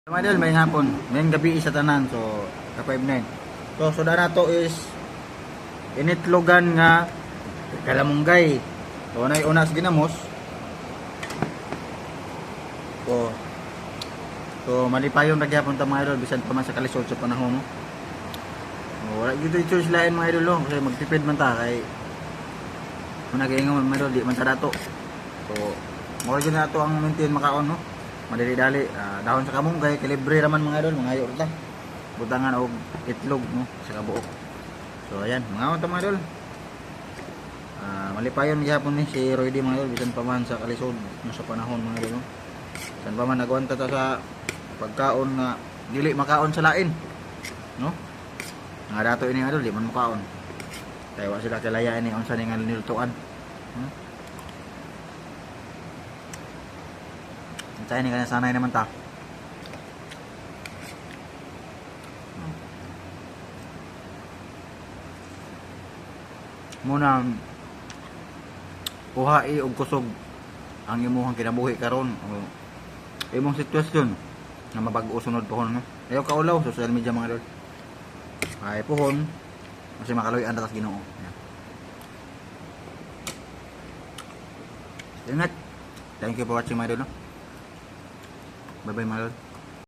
Mga idol, may hapon, may gabi sa tanan, so ka 5-9. So na to is initlogan nga kalamunggay. So na unas ginamos. So malipayon na gyapon ta mga idol bisan pa man sa kalisod sa panahon mo. Wala gyud ito silain mga idol kasi magtipid man ta kay una gaingon mga idol di man ta dato. So mo gyud na to ang maintain makaon no. Madali-dali, dahon sa kamunggay, kalibre naman mga idol, mga ayo ta. Butangan og itlog no sa kabuok. So ayan, mga mga idol. Malipayon gyapon ni si Roy D mga idol bisan pa man sa kalisod no sa panahon mga idol no. San pa man nagwanta ta sa pagkaon nga dili makaon sa lain. No? Nga dato ini idol di man makaon. Kaya wa sila kalaya ini unsa ni nga nilutuan. Tayo ni kanya sanay naman ta. Muna kuhai og kusog ang imong kinabuhi karon o imong sitwasyon nga mabag-o sunod pohon no. Ayaw kaulaw social media mga idol. Ay pohon kasi makaloy-an ta sa Ginoo. Ingat. Thank you for watching my idol no. Bye bye mga idol.